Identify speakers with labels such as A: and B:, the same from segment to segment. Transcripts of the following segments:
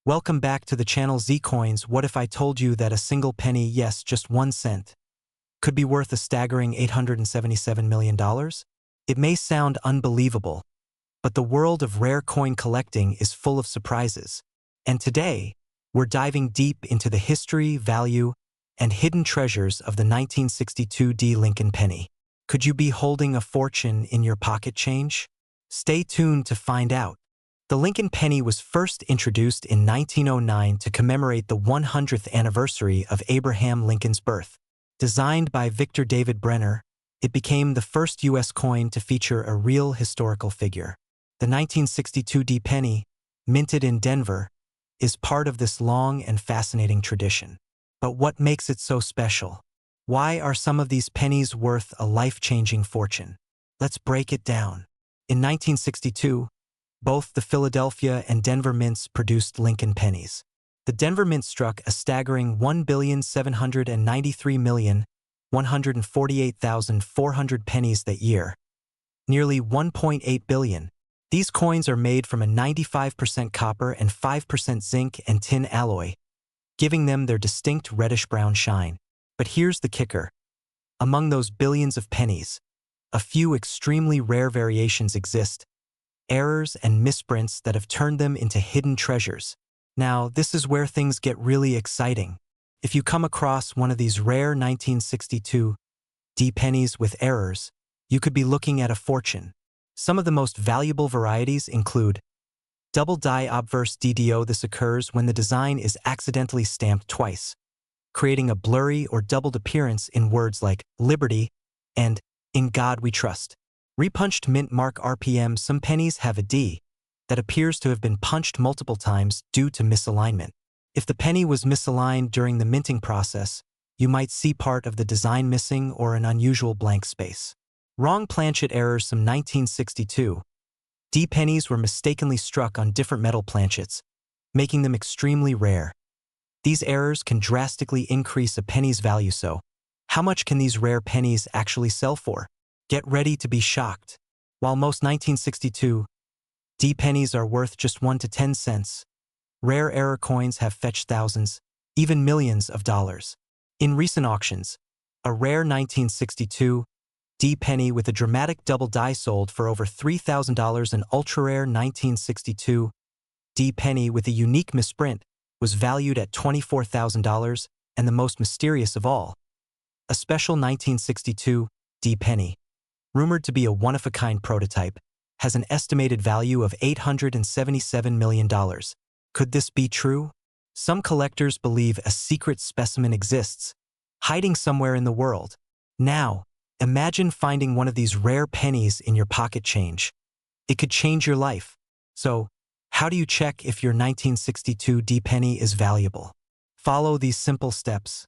A: Welcome back to the channel Zee Coins. What if I told you that a single penny, yes, just 1 cent, could be worth a staggering $877 million? It may sound unbelievable, but the world of rare coin collecting is full of surprises. And today, we're diving deep into the history, value, and hidden treasures of the 1962 D Lincoln penny. Could you be holding a fortune in your pocket change? Stay tuned to find out. The Lincoln penny was first introduced in 1909 to commemorate the 100th anniversary of Abraham Lincoln's birth. Designed by Victor David Brenner, it became the first U.S. coin to feature a real historical figure. The 1962 D penny, minted in Denver, is part of this long and fascinating tradition. But what makes it so special? Why are some of these pennies worth a life-changing fortune? Let's break it down. In 1962, both the Philadelphia and Denver mints produced Lincoln pennies. The Denver mint struck a staggering 1,793,148,400 pennies that year, nearly 1.8 billion. These coins are made from a 95% copper and 5% zinc and tin alloy, giving them their distinct reddish-brown shine. But here's the kicker. Among those billions of pennies, a few extremely rare variations exist, errors and misprints that have turned them into hidden treasures. Now, this is where things get really exciting. If you come across one of these rare 1962 D pennies with errors, you could be looking at a fortune. Some of the most valuable varieties include double die obverse DDO. This occurs when the design is accidentally stamped twice, creating a blurry or doubled appearance in words like liberty and in God we trust. Repunched Mintmark RPM. Some pennies have a D that appears to have been punched multiple times due to misalignment. If the penny was misaligned during the minting process, you might see part of the design missing or an unusual blank space. Wrong planchet errors. Some 1962 D pennies were mistakenly struck on different metal planchets, making them extremely rare. These errors can drastically increase a penny's value. So, how much can these rare pennies actually sell for? Get ready to be shocked. While most 1962 D pennies are worth just 1 to 10 cents, rare error coins have fetched thousands, even millions of dollars. In recent auctions, a rare 1962 D penny with a dramatic double die sold for over $3,000. An ultra-rare 1962 D penny with a unique misprint was valued at $24,000, and the most mysterious of all, a special 1962 D penny, rumored to be a one-of-a-kind prototype, has an estimated value of $877 million. Could this be true? Some collectors believe a secret specimen exists, hiding somewhere in the world. Now, imagine finding one of these rare pennies in your pocket change. It could change your life. So, how do you check if your 1962 D penny is valuable? Follow these simple steps.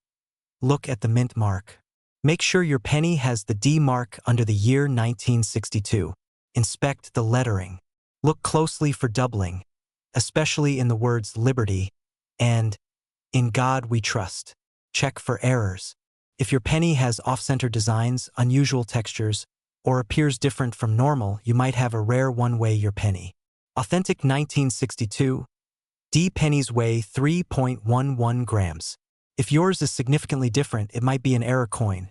A: Look at the mint mark. Make sure your penny has the D mark under the year 1962. Inspect the lettering. Look closely for doubling, especially in the words liberty and in God we trust. Check for errors. If your penny has off-center designs, unusual textures, or appears different from normal, you might have a rare one-way your penny. Authentic 1962 D pennies weigh 3.11 grams. If yours is significantly different, it might be an error coin.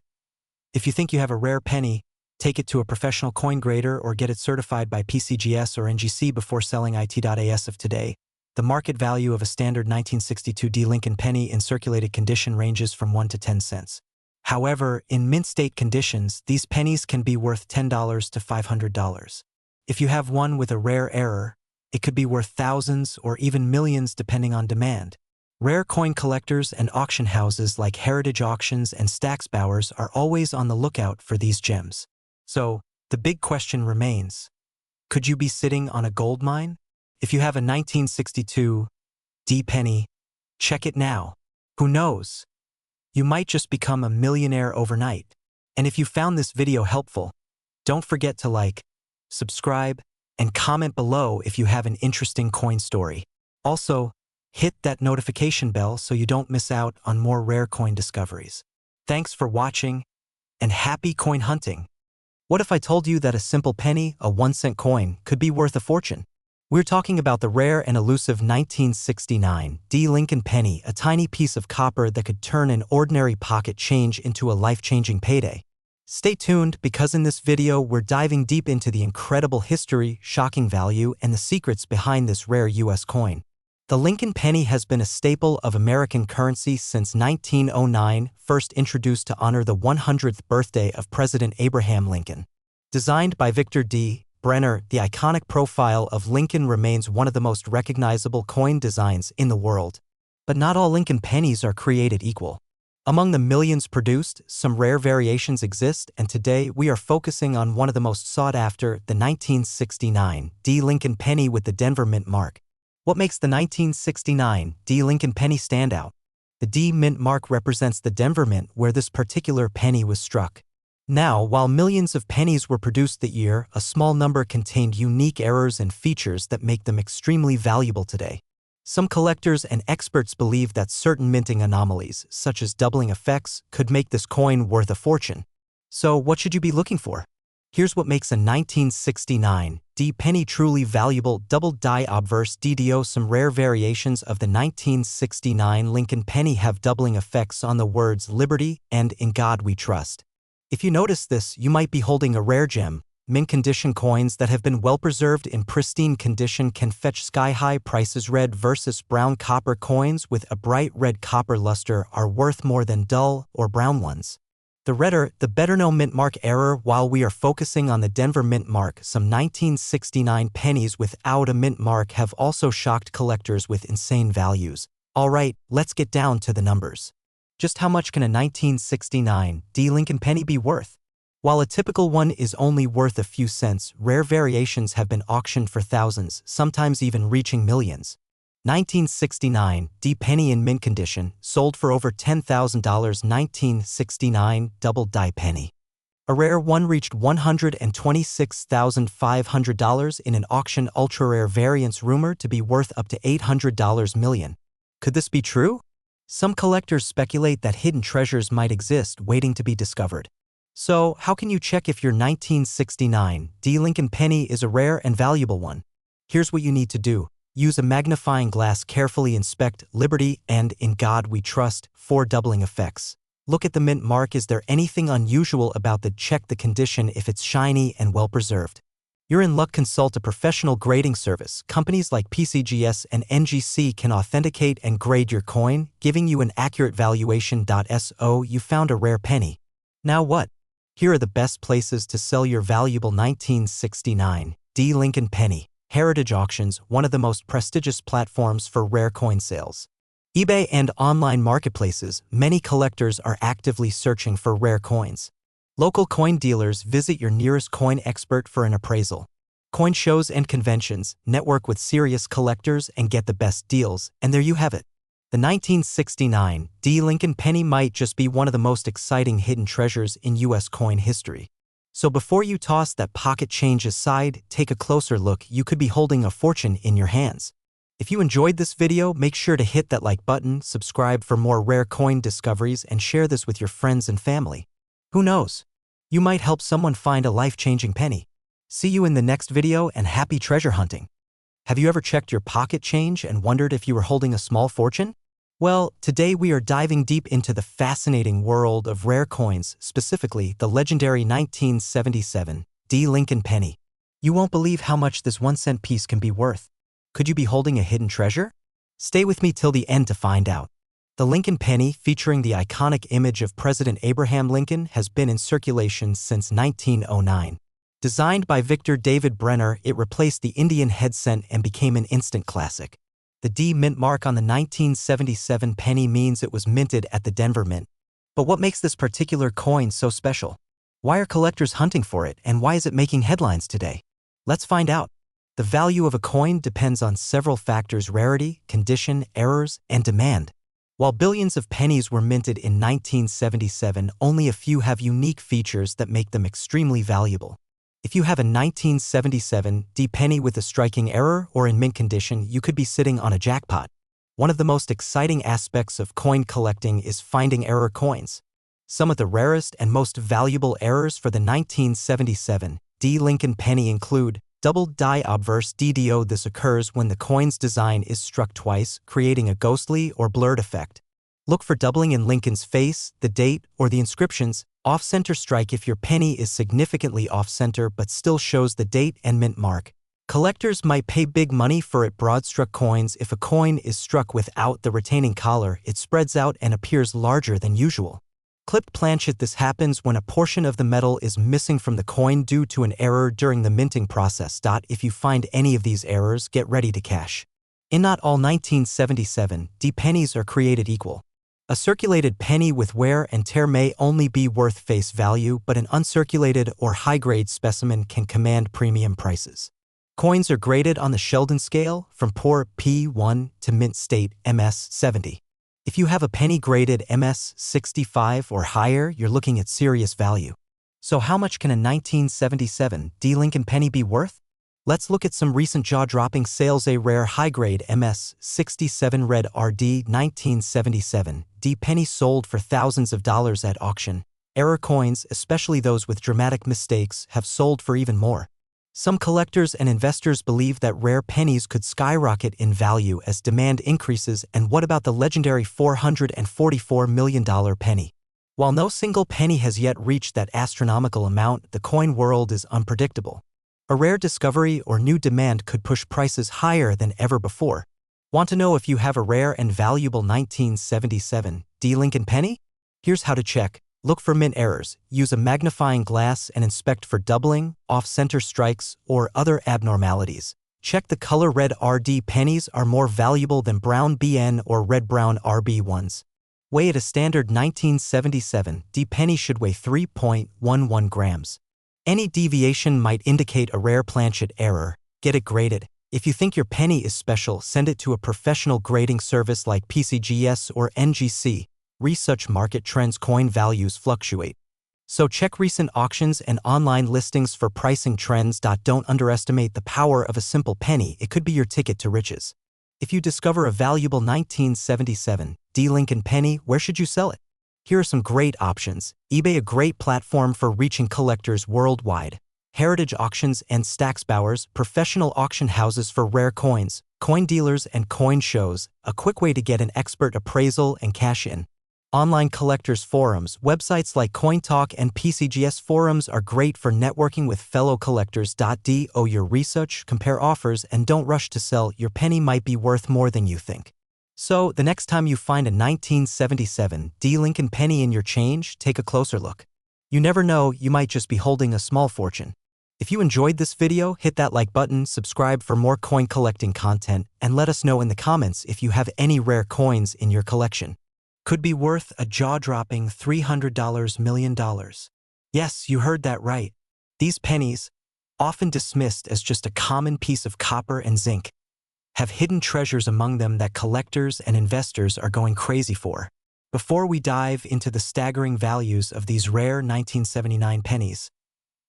A: If you think you have a rare penny, take it to a professional coin grader or get it certified by PCGS or NGC before selling it.as. Of today, the market value of a standard 1962 D Lincoln penny in circulated condition ranges from 1 to 10 cents. However, in mint state conditions, these pennies can be worth $10 to $500. If you have one with a rare error, it could be worth thousands or even millions depending on demand. Rare coin collectors and auction houses like Heritage Auctions and Stack's Bowers are always on the lookout for these gems. So, the big question remains, could you be sitting on a gold mine? If you have a 1962 D penny, check it now. Who knows? You might just become a millionaire overnight. And if you found this video helpful, don't forget to like, subscribe, and comment below if you have an interesting coin story. Also, hit that notification bell so you don't miss out on more rare coin discoveries. Thanks for watching, and happy coin hunting! What if I told you that a simple penny, a 1-cent coin, could be worth a fortune? We're talking about the rare and elusive 1969 D Lincoln penny, a tiny piece of copper that could turn an ordinary pocket change into a life-changing payday. Stay tuned, because in this video we're diving deep into the incredible history, shocking value, and the secrets behind this rare U.S. coin. The Lincoln penny has been a staple of American currency since 1909, first introduced to honor the 100th birthday of President Abraham Lincoln. Designed by Victor D. Brenner, the iconic profile of Lincoln remains one of the most recognizable coin designs in the world. But not all Lincoln pennies are created equal. Among the millions produced, some rare variations exist, and today we are focusing on one of the most sought after, the 1969 D Lincoln penny with the Denver Mint mark. What makes the 1969 D Lincoln penny stand out? The D Mint mark represents the Denver Mint, where this particular penny was struck. Now, while millions of pennies were produced that year, a small number contained unique errors and features that make them extremely valuable today. Some collectors and experts believe that certain minting anomalies, such as doubling effects, could make this coin worth a fortune. So, what should you be looking for? Here's what makes a 1969 D penny truly valuable: double die obverse DDO. Some rare variations of the 1969 Lincoln penny have doubling effects on the words "Liberty" and "In God We Trust." If you notice this, you might be holding a rare gem. Mint condition coins that have been well preserved in pristine condition can fetch sky-high prices. Red versus brown copper coins with a bright red copper luster are worth more than dull or brown ones. The redder, the better. No mint mark error. While we are focusing on the Denver Mint mark, some 1969 pennies without a mint mark have also shocked collectors with insane values. Alright, let's get down to the numbers. Just how much can a 1969 D Lincoln penny be worth? While a typical one is only worth a few cents, rare variations have been auctioned for thousands, sometimes even reaching millions. 1969 D penny in mint condition, sold for over $10,000. 1969 double die penny. A rare one reached $126,500 in an auction. Ultra-rare variants rumored to be worth up to $800 million. Could this be true? Some collectors speculate that hidden treasures might exist waiting to be discovered. So, how can you check if your 1969 D Lincoln penny is a rare and valuable one? Here's what you need to do. Use a magnifying glass. Carefully inspect "Liberty" and "In God We Trust" for doubling effects. Look at the mint mark. Is there anything unusual about the? Check the condition. If it's shiny and well preserved, you're in luck. Consult a professional grading service. Companies like PCGS and NGC can authenticate and grade your coin, giving you an accurate valuation. So, you found a rare penny. Now what? Here are the best places to sell your valuable 1969 D Lincoln penny. Heritage auctions, one of the most prestigious platforms for rare coin sales. eBay and online marketplaces, many collectors are actively searching for rare coins. Local coin dealers, visit your nearest coin expert for an appraisal. Coin shows and conventions, network with serious collectors and get the best deals, and there you have it. The 1969 D Lincoln penny might just be one of the most exciting hidden treasures in U.S. coin history. So before you toss that pocket change aside, take a closer look. You could be holding a fortune in your hands. If you enjoyed this video, make sure to hit that like button, subscribe for more rare coin discoveries, and share this with your friends and family. Who knows? You might help someone find a life-changing penny. See you in the next video, and happy treasure hunting! Have you ever checked your pocket change and wondered if you were holding a small fortune? Well, today we are diving deep into the fascinating world of rare coins, specifically the legendary 1977 D Lincoln penny. You won't believe how much this 1-cent piece can be worth. Could you be holding a hidden treasure? Stay with me till the end to find out. The Lincoln penny, featuring the iconic image of President Abraham Lincoln, has been in circulation since 1909. Designed by Victor David Brenner, it replaced the Indian head cent and became an instant classic. The D Mint mark on the 1977 penny means it was minted at the Denver Mint. But what makes this particular coin so special? Why are collectors hunting for it, and why is it making headlines today? Let's find out. The value of a coin depends on several factors: rarity, condition, errors, and demand. While billions of pennies were minted in 1977, only a few have unique features that make them extremely valuable. If you have a 1977 D penny with a striking error or in mint condition, you could be sitting on a jackpot. One of the most exciting aspects of coin collecting is finding error coins. Some of the rarest and most valuable errors for the 1977 D Lincoln penny include Double die obverse DDO. This occurs when the coin's design is struck twice, creating a ghostly or blurred effect. Look for doubling in Lincoln's face, the date, or the inscriptions. Off-center strike if your penny is significantly off-center but still shows the date and mint mark. Collectors might pay big money for it. Broad-struck coins. If a coin is struck without the retaining collar, it spreads out and appears larger than usual. Clipped planchet. This happens when a portion of the metal is missing from the coin due to an error during the minting process. If you find any of these errors, get ready to cash. In not all 1977 pennies are created equal. A circulated penny with wear and tear may only be worth face value, but an uncirculated or high-grade specimen can command premium prices. Coins are graded on the Sheldon scale, from poor P1 to mint state MS70. If you have a penny graded MS65 or higher, you're looking at serious value. So how much can a 1977 Lincoln penny be worth? Let's look at some recent jaw-dropping sales. A rare high-grade MS67 Red RD 1977 penny sold for thousands of dollars at auction. Error coins, especially those with dramatic mistakes, have sold for even more. Some collectors and investors believe that rare pennies could skyrocket in value as demand increases. And what about the legendary $444 million penny? While no single penny has yet reached that astronomical amount, the coin world is unpredictable. A rare discovery or new demand could push prices higher than ever before. Want to know if you have a rare and valuable 1977 Lincoln penny? Here's how to check. Look for mint errors, use a magnifying glass and inspect for doubling, off-center strikes, or other abnormalities. Check the color. Red RD pennies are more valuable than brown BN or red-brown RB ones. Weigh at a standard 1977 penny should weigh 3.11 grams. Any deviation might indicate a rare planchet error. Get it graded. If you think your penny is special, send it to a professional grading service like PCGS or NGC. Research market trends. Coin values fluctuate, so check recent auctions and online listings for pricing trends. Don't underestimate the power of a simple penny. It could be your ticket to riches. If you discover a valuable 1977 Lincoln penny, where should you sell it? Here are some great options. eBay, a great platform for reaching collectors worldwide. Heritage Auctions and Stacksbowers, professional auction houses for rare coins. Coin dealers and coin shows, a quick way to get an expert appraisal and cash in. Online collectors forums, websites like CoinTalk and PCGS forums are great for networking with fellow collectors. Do your research, compare offers, and don't rush to sell. Your penny might be worth more than you think. So, the next time you find a 1977 Lincoln penny in your change, take a closer look. You never know, you might just be holding a small fortune. If you enjoyed this video, hit that like button, subscribe for more coin collecting content, and let us know in the comments if you have any rare coins in your collection. Could be worth a jaw-dropping $300 million. Yes, you heard that right. These pennies, often dismissed as just a common piece of copper and zinc, have hidden treasures among them that collectors and investors are going crazy for. Before we dive into the staggering values of these rare 1979 pennies,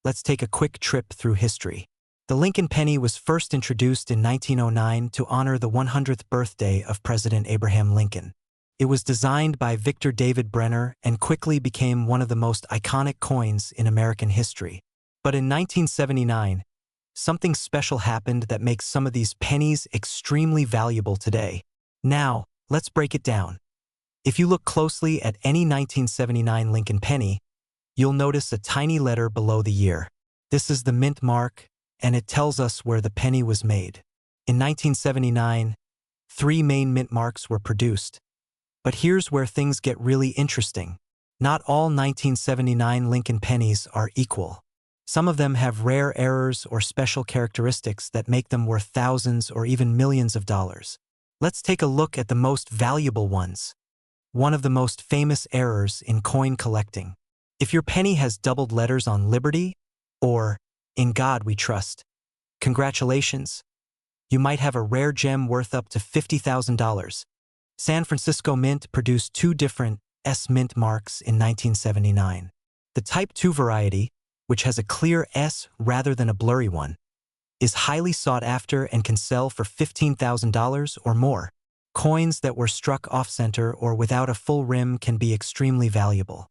A: let's take a quick trip through history. The Lincoln penny was first introduced in 1909 to honor the 100th birthday of President Abraham Lincoln. It was designed by Victor David Brenner and quickly became one of the most iconic coins in American history. But in 1979, something special happened that makes some of these pennies extremely valuable today. Now, let's break it down. If you look closely at any 1979 Lincoln penny, you'll notice a tiny letter below the year. This is the mint mark, and it tells us where the penny was made. In 1979, 3 main mint marks were produced. But here's where things get really interesting. Not all 1979 Lincoln pennies are equal. Some of them have rare errors or special characteristics that make them worth thousands or even millions of dollars. Let's take a look at the most valuable ones. One of the most famous errors in coin collecting. If your penny has doubled letters on Liberty or In God We Trust, congratulations. You might have a rare gem worth up to $50,000. San Francisco Mint produced 2 different S mint marks in 1979. The Type 2 variety, which has a clear S rather than a blurry one, is highly sought after and can sell for $15,000 or more. Coins that were struck off-center or without a full rim can be extremely valuable.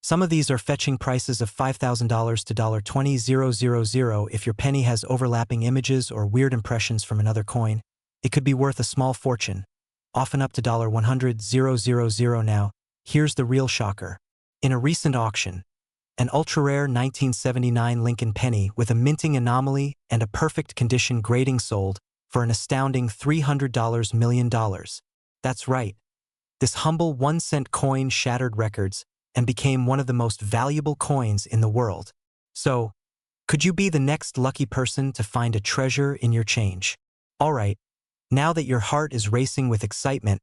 A: Some of these are fetching prices of $5,000 to $20,000 if your penny has overlapping images or weird impressions from another coin. It could be worth a small fortune, often up to $100,000 now. Here's the real shocker. In a recent auction, an ultra-rare 1979 Lincoln penny with a minting anomaly and a perfect condition grading sold for an astounding $300 million. That's right. This humble 1-cent coin shattered records and became one of the most valuable coins in the world. So, could you be the next lucky person to find a treasure in your change? Alright, now that your heart is racing with excitement,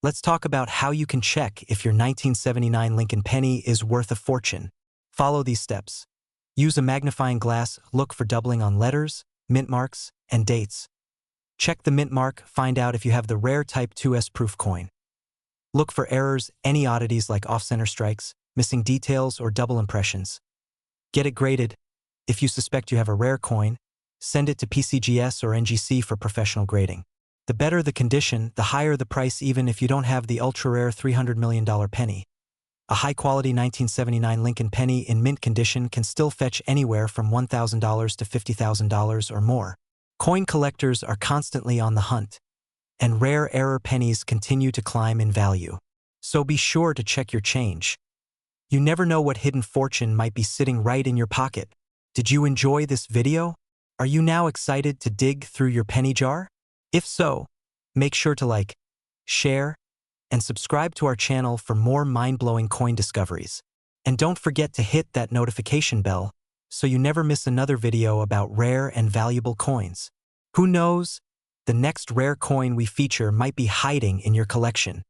A: let's talk about how you can check if your 1979 Lincoln penny is worth a fortune. Follow these steps. Use a magnifying glass, look for doubling on letters, mint marks, and dates. Check the mint mark, find out if you have the rare Type 2S proof coin. Look for errors, any oddities like off-center strikes, missing details, or double impressions. Get it graded. If you suspect you have a rare coin, send it to PCGS or NGC for professional grading. The better the condition, the higher the price, even if you don't have the ultra-rare $300 million penny. A high-quality 1979 Lincoln penny in mint condition can still fetch anywhere from $1,000 to $50,000 or more. Coin collectors are constantly on the hunt, and rare error pennies continue to climb in value. So be sure to check your change. You never know what hidden fortune might be sitting right in your pocket. Did you enjoy this video? Are you now excited to dig through your penny jar? If so, make sure to like, share, and subscribe to our channel for more mind-blowing coin discoveries. And don't forget to hit that notification bell so you never miss another video about rare and valuable coins. Who knows? The next rare coin we feature might be hiding in your collection.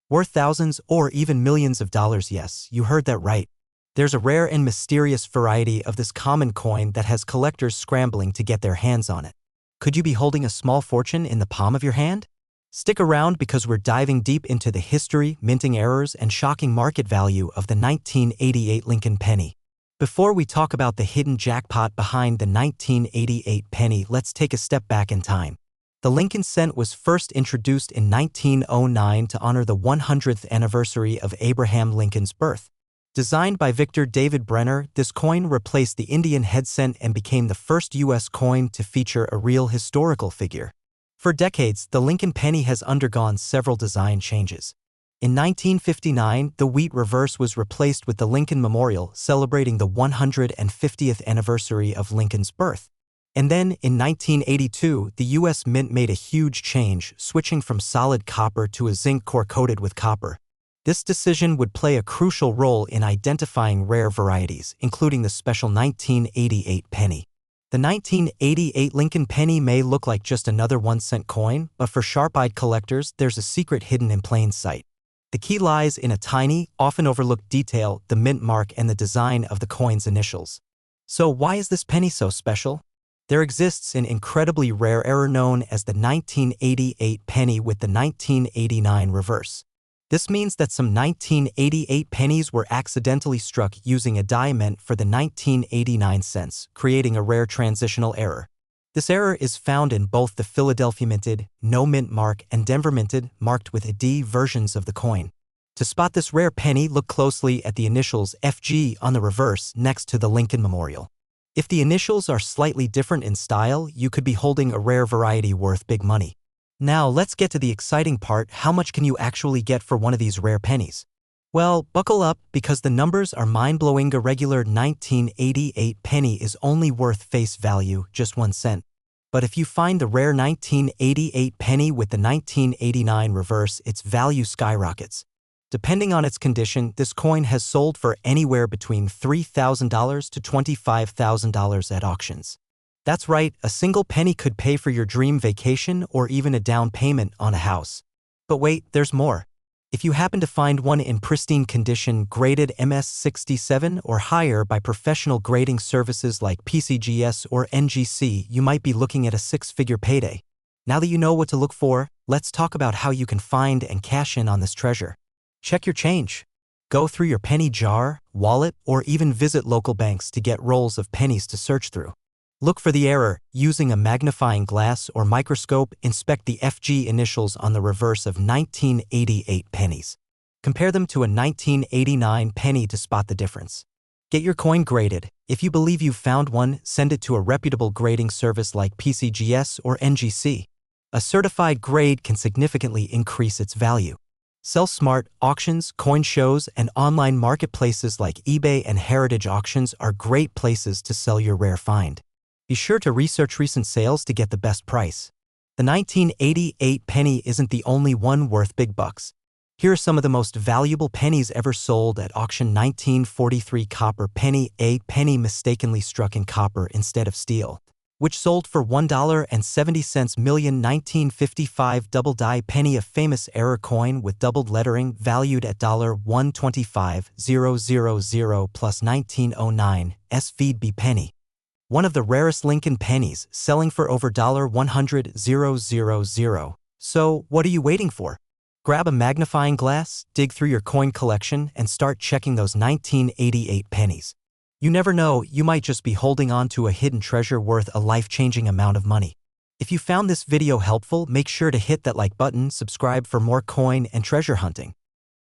A: Worth thousands or even millions of dollars. Yes, you heard that right. There's a rare and mysterious variety of this common coin that has collectors scrambling to get their hands on it. Could you be holding a small fortune in the palm of your hand? Stick around because we're diving deep into the history, minting errors, and shocking market value of the 1988 Lincoln penny. Before we talk about the hidden jackpot behind the 1988 penny, let's take a step back in time. The Lincoln cent was first introduced in 1909 to honor the 100th anniversary of Abraham Lincoln's birth. Designed by Victor David Brenner, this coin replaced the Indian head cent and became the first U.S. coin to feature a real historical figure. For decades, the Lincoln penny has undergone several design changes. In 1959, the wheat reverse was replaced with the Lincoln Memorial, celebrating the 150th anniversary of Lincoln's birth. And then, in 1982, the U.S. Mint made a huge change, switching from solid copper to a zinc core coated with copper. This decision would play a crucial role in identifying rare varieties, including the special 1988 penny. The 1988 Lincoln penny may look like just another 1-cent coin, but for sharp-eyed collectors, there's a secret hidden in plain sight. The key lies in a tiny, often overlooked detail: the mint mark and the design of the coin's initials. So why is this penny so special? There exists an incredibly rare error known as the 1988 penny with the 1989 reverse. This means that some 1988 pennies were accidentally struck using a die meant for the 1989 cents, creating a rare transitional error. This error is found in both the Philadelphia minted, no mint mark, and Denver minted, marked with a D versions of the coin. To spot this rare penny, look closely at the initials FG on the reverse next to the Lincoln Memorial. If the initials are slightly different in style, you could be holding a rare variety worth big money. Now let's get to the exciting part: how much can you actually get for one of these rare pennies? Well, buckle up, because the numbers are mind-blowing. A regular 1988 penny is only worth face value, just 1 cent. But if you find the rare 1988 penny with the 1989 reverse, its value skyrockets. Depending on its condition, this coin has sold for anywhere between $3,000 to $25,000 at auctions. That's right, a single penny could pay for your dream vacation or even a down payment on a house. But wait, there's more. If you happen to find one in pristine condition, graded MS67 or higher by professional grading services like PCGS or NGC, you might be looking at a 6-figure payday. Now that you know what to look for, let's talk about how you can find and cash in on this treasure. Check your change. Go through your penny jar, wallet, or even visit local banks to get rolls of pennies to search through. Look for the error. Using a magnifying glass or microscope, inspect the FG initials on the reverse of 1988 pennies. Compare them to a 1989 penny to spot the difference. Get your coin graded. If you believe you've found one, send it to a reputable grading service like PCGS or NGC. A certified grade can significantly increase its value. Sell smart. Auctions, coin shows, and online marketplaces like eBay and Heritage Auctions are great places to sell your rare find. Be sure to research recent sales to get the best price. The 1988 penny isn't the only one worth big bucks. Here are some of the most valuable pennies ever sold at auction. 1943 copper penny. A penny mistakenly struck in copper instead of steel, which sold for $1.70 million. 1955 double die penny, a famous error coin with doubled lettering valued at $125,000 plus 1909 SVB penny. One of the rarest Lincoln pennies, selling for over $100,000. So, what are you waiting for? Grab a magnifying glass, dig through your coin collection, and start checking those 1988 pennies. You never know, you might just be holding on to a hidden treasure worth a life-changing amount of money. If you found this video helpful, make sure to hit that like button, subscribe for more coin and treasure hunting.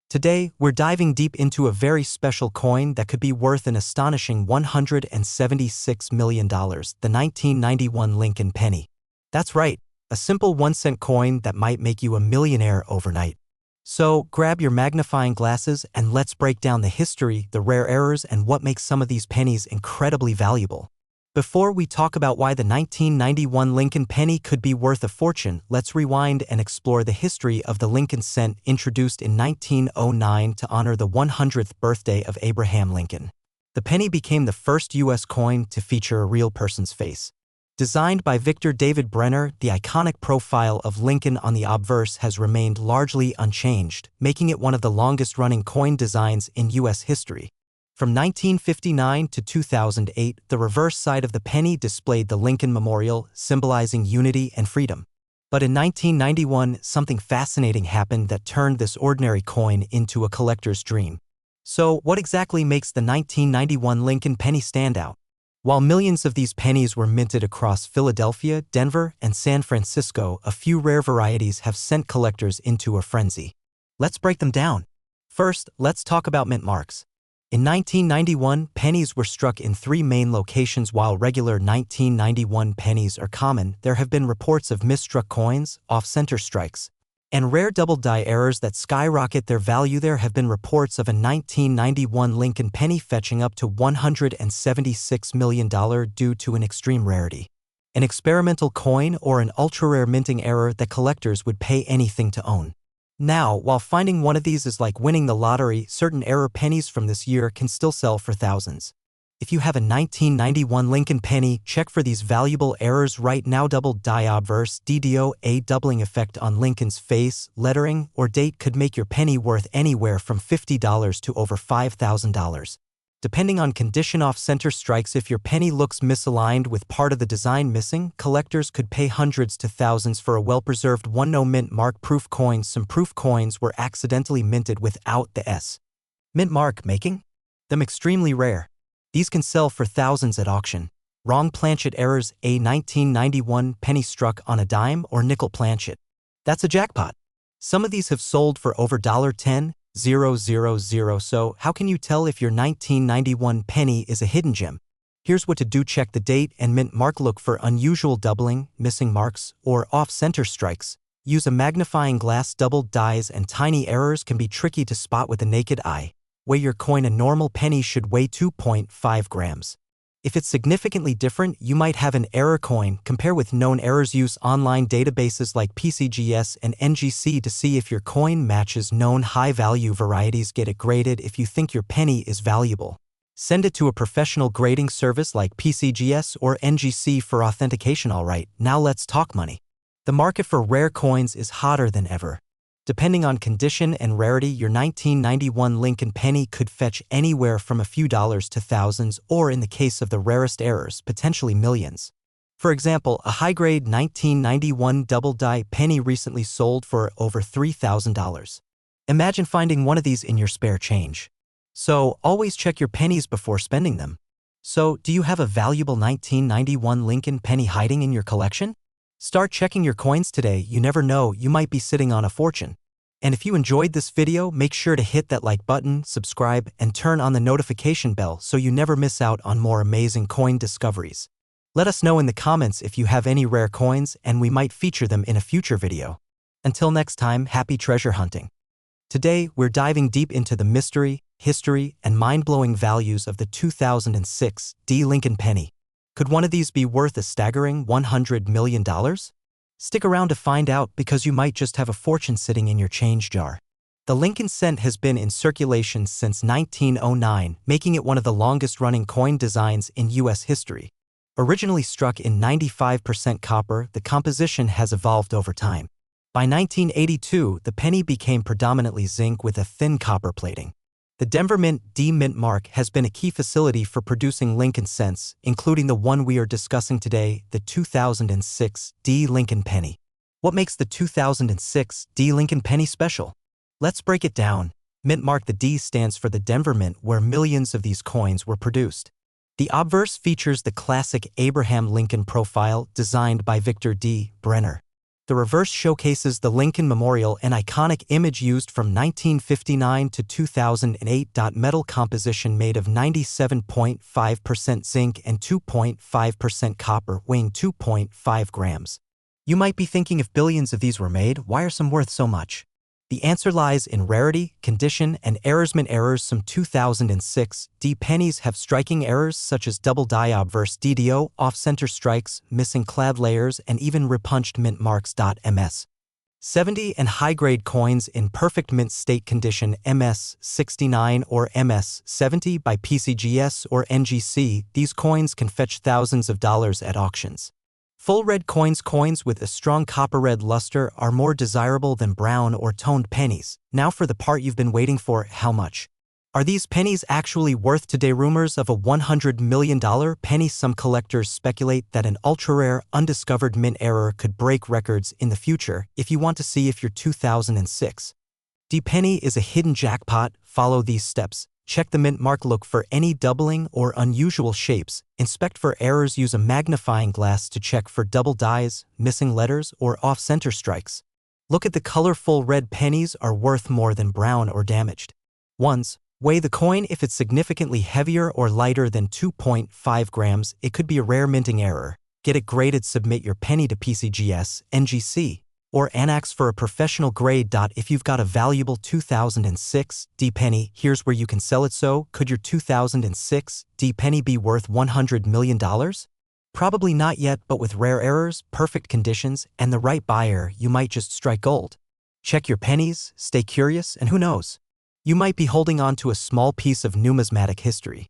A: Today, we're diving deep into a very special coin that could be worth an astonishing $176 million, the 1991 Lincoln penny. That's right, a simple 1-cent coin that might make you a millionaire overnight. So, grab your magnifying glasses and let's break down the history, the rare errors, and what makes some of these pennies incredibly valuable. Before we talk about why the 1991 Lincoln penny could be worth a fortune, let's rewind and explore the history of the Lincoln cent, introduced in 1909 to honor the 100th birthday of Abraham Lincoln. The penny became the first U.S. coin to feature a real person's face. Designed by Victor David Brenner, the iconic profile of Lincoln on the obverse has remained largely unchanged, making it one of the longest-running coin designs in U.S. history. From 1959 to 2008, the reverse side of the penny displayed the Lincoln Memorial, symbolizing unity and freedom. But in 1991, something fascinating happened that turned this ordinary coin into a collector's dream. So, what exactly makes the 1991 Lincoln penny stand out? While millions of these pennies were minted across Philadelphia, Denver, and San Francisco, a few rare varieties have sent collectors into a frenzy. Let's break them down. First, let's talk about mint marks. In 1991, pennies were struck in 3 main locations. While regular 1991 pennies are common, there have been reports of misstruck coins, off-center strikes, and rare double-die errors that skyrocket their value. There have been reports of a 1991 Lincoln penny fetching up to $176 million due to an extreme rarity, an experimental coin, or an ultra-rare minting error that collectors would pay anything to own. Now, while finding one of these is like winning the lottery, certain error pennies from this year can still sell for thousands. If you have a 1991 Lincoln penny, check for these valuable errors right now. Double die obverse DDO, a doubling effect on Lincoln's face, lettering, or date could make your penny worth anywhere from $50 to over $5,000. Depending on condition. Off-center strikes, if your penny looks misaligned with part of the design missing, collectors could pay hundreds to thousands for a well-preserved one. No Mintmark proof coins. Some proof coins were accidentally minted without the S. Mintmark, making them extremely rare. These can sell for thousands at auction. Wrong planchet errors, a 1991 penny struck on a dime or nickel planchet. That's a jackpot. Some of these have sold for over $10,000. So, how can you tell if your 1991 penny is a hidden gem? Here's what to do. Check the date and mint mark. Look for unusual doubling, missing marks, or off-center strikes. Use a magnifying glass. Doubled dies and tiny errors can be tricky to spot with the naked eye. Weigh your coin. A normal penny should weigh 2.5 grams. If it's significantly different, you might have an error coin. Compare with known errors. Use online databases like PCGS and NGC to see if your coin matches known high-value varieties. Get it graded if you think your penny is valuable. Send it to a professional grading service like PCGS or NGC for authentication. Alright, now let's talk money. The market for rare coins is hotter than ever. Depending on condition and rarity, your 1991 Lincoln penny could fetch anywhere from a few dollars to thousands, or in the case of the rarest errors, potentially millions. For example, a high-grade 1991 double-die penny recently sold for over $3,000. Imagine finding one of these in your spare change. So, always check your pennies before spending them. So, do you have a valuable 1991 Lincoln penny hiding in your collection? Start checking your coins today. You never know, you might be sitting on a fortune. And if you enjoyed this video, make sure to hit that like button, subscribe, and turn on the notification bell so you never miss out on more amazing coin discoveries. Let us know in the comments if you have any rare coins and we might feature them in a future video. Until next time, happy treasure hunting. Today, we're diving deep into the mystery, history, and mind-blowing values of the 2006 D. Lincoln penny. Could one of these be worth a staggering $100 million? Stick around to find out because you might just have a fortune sitting in your change jar. The Lincoln cent has been in circulation since 1909, making it one of the longest-running coin designs in U.S. history. Originally struck in 95% copper, the composition has evolved over time. By 1982, the penny became predominantly zinc with a thin copper plating. The Denver Mint D Mintmark has been a key facility for producing Lincoln cents, including the one we are discussing today, the 2006 D Lincoln penny. What makes the 2006 D Lincoln penny special? Let's break it down. Mintmark. The D stands for the Denver Mint, where millions of these coins were produced. The obverse features the classic Abraham Lincoln profile designed by Victor D. Brenner. The reverse showcases the Lincoln Memorial, an iconic image used from 1959 to 2008. Metal composition made of 97.5% zinc and 2.5% copper, weighing 2.5 grams. You might be thinking, if billions of these were made, why are some worth so much? The answer lies in rarity, condition, and errors. Mint errors. Some 2006 D pennies have striking errors such as double die obverse DDO, off-center strikes, missing clad layers, and even repunched mint marks. MS 70 and high-grade coins in perfect mint state condition, MS 69 or MS 70 by PCGS or NGC. These coins can fetch thousands of dollars at auctions. Full red coins. Coins with a strong copper-red luster are more desirable than brown or toned pennies. Now for the part you've been waiting for: how much? Are these pennies actually worth today? Rumors of a $100 million penny. Some collectors speculate that an ultra-rare, undiscovered mint error could break records in the future. If you want to see if your 2006 D penny is a hidden jackpot, follow these steps. Check the mint mark. Look for any doubling or unusual shapes. Inspect for errors. Use a magnifying glass to check for double dies, missing letters, or off-center strikes. Look at the colorful red pennies are worth more than brown or damaged ones. Weigh the coin. If it's significantly heavier or lighter than 2.5 grams, it could be a rare minting error. Get it graded. Submit your penny to PCGS, NGC, or Annex for a professional grade. If you've got a valuable 2006 D penny, here's where you can sell it. So, could your 2006 D penny be worth $100 million? Probably not yet, but with rare errors, perfect conditions, and the right buyer, you might just strike gold. Check your pennies, stay curious, and who knows? You might be holding on to a small piece of numismatic history.